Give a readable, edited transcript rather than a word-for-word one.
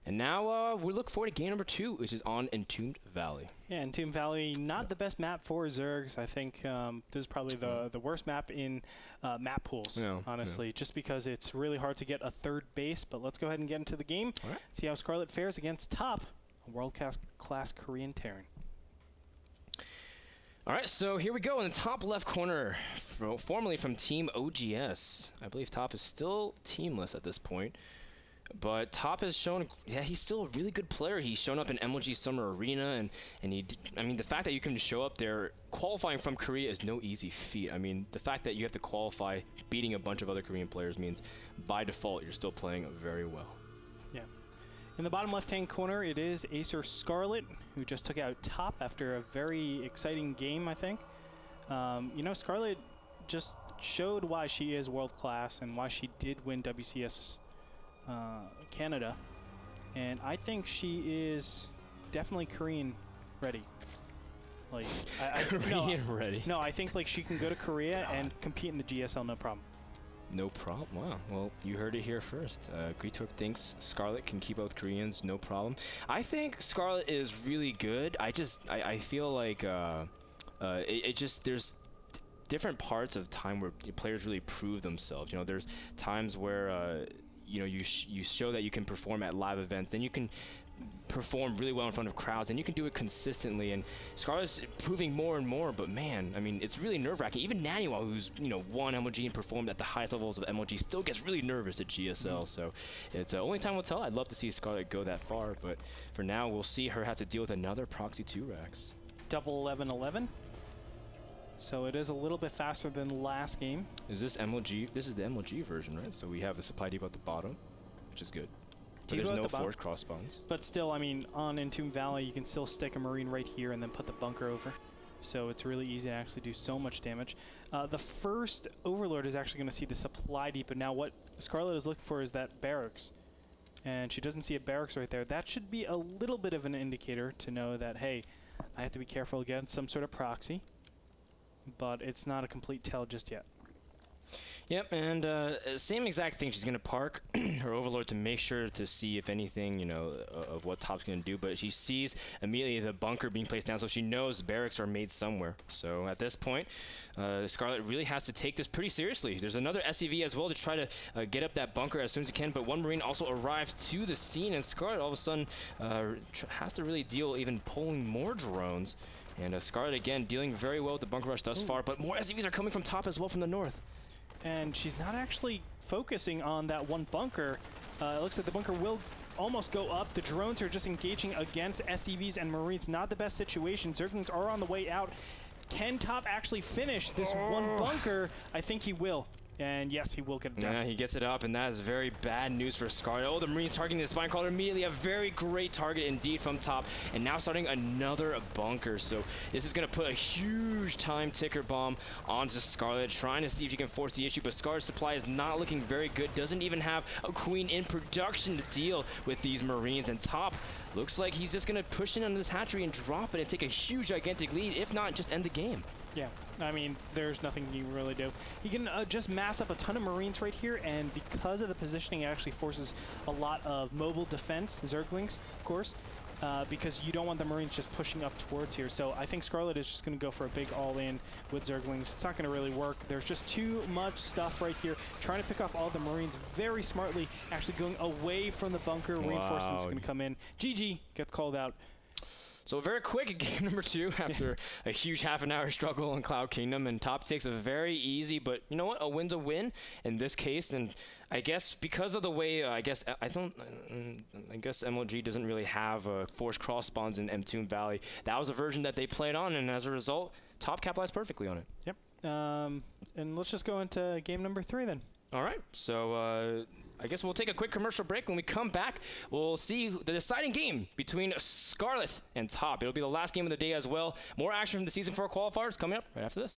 And now we look forward to game number 2, which is on Entombed Valley. Yeah, Entombed Valley, not the best map for Zergs. I think this is probably the worst map in map pools, honestly, just because it's really hard to get a third base. But let's go ahead and get into the game, see how Scarlett fares against Top, a world-class Korean Terran. All right, so here we go in the top left corner, formerly from Team OGS. I believe Top is still teamless at this point. But Top has shown, yeah, he's still a really good player. He's shown up in MLG Summer Arena, and I mean, the fact that you can show up there, qualifying from Korea is no easy feat. I mean, the fact that you have to qualify beating a bunch of other Korean players means, by default, you're still playing very well. Yeah. In the bottom left-hand corner, it is Acer Scarlett, who just took out Top after a very exciting game, I think. You know, Scarlett just showed why she is world-class and why she did win WCS Canada, and I think she is definitely Korean ready. Like, Korean ready. No, I think like she can go to Korea and compete in the GSL, no problem. No problem. Wow. Well, you heard it here first. Griturk thinks Scarlett can keep up with Koreans, no problem. I think Scarlett is really good. I feel like there's different parts of time where players really prove themselves. You know, there's times where you know, you show that you can perform at live events, then you can perform really well in front of crowds, and you can do it consistently. And Scarlett's proving more and more, but man, I mean, it's really nerve-wracking. Even Naniwal, who's, you know, won MLG and performed at the highest levels of MLG, still gets really nervous at GSL. So it's only time will tell. I'd love to see Scarlett go that far, but for now, we'll see her have to deal with another Proxy 2 racks. Double 11-11. So it is a little bit faster than last game. Is this MLG? This is the MLG version, right? So we have the supply depot at the bottom, which is good. But there's no forced cross spawns. But still, I mean, on Entombed Valley, you can still stick a Marine right here and then put the bunker over. So it's really easy to actually do so much damage. The first Overlord is actually going to see the supply depot. Now what Scarlett is looking for is that barracks. And she doesn't see a barracks right there. That should be a little bit of an indicator to know that, hey, I have to be careful against some sort of proxy. But it's not a complete tell just yet. Yep, and same exact thing. She's going to park her Overlord to make sure to see if anything, you know, of what Top's going to do. But she sees immediately the bunker being placed down, so she knows barracks are made somewhere. So at this point, Scarlett really has to take this pretty seriously. There's another SCV as well to try to get up that bunker as soon as it can. But one Marine also arrives to the scene, and Scarlett all of a sudden has to really deal even pulling more drones. And Scarlett, again, dealing very well with the bunker rush thus far. But more SCVs are coming from Top as well from the north. And she's not actually focusing on that one bunker. It looks like the bunker will almost go up. The drones are just engaging against SCVs and Marines. Not the best situation. Zerglings are on the way out. Can Top actually finish this one bunker? I think he will. And yes, he will get it done. Yeah, he gets it up, and that is very bad news for Scarlett. Oh, the Marines targeting the Spine Crawler immediately. A very great target indeed from Top. And now starting another bunker. So this is going to put a huge time ticker bomb onto Scarlett, trying to see if she can force the issue. But Scarlett's supply is not looking very good. Doesn't even have a Queen in production to deal with these Marines. And Top looks like he's just going to push in on this hatchery and drop it and take a huge, gigantic lead. If not, just end the game. Yeah, I mean, there's nothing you can really do. You can just mass up a ton of Marines right here, and because of the positioning, it actually forces a lot of mobile defense, Zerglings, of course, because you don't want the Marines just pushing up towards here. So I think Scarlett is just going to go for a big all-in with Zerglings. It's not going to really work. There's just too much stuff right here. Trying to pick off all the Marines very smartly, actually going away from the bunker. Wow. Reinforcements going to come in. GG gets called out. So very quick, game number 2 after a huge half-an-hour struggle in Cloud Kingdom, and Top takes a very easy, but you know what? A win's a win in this case, and I guess because of the way I guess MLG doesn't really have forced cross spawns in Entombed Valley. That was a version that they played on, and as a result, Top capitalized perfectly on it. Yep. And let's just go into game number 3 then. All right. So I guess we'll take a quick commercial break. When we come back, we'll see the deciding game between Scarlett and Top. It'll be the last game of the day as well. More action from the Season 4 qualifiers coming up right after this.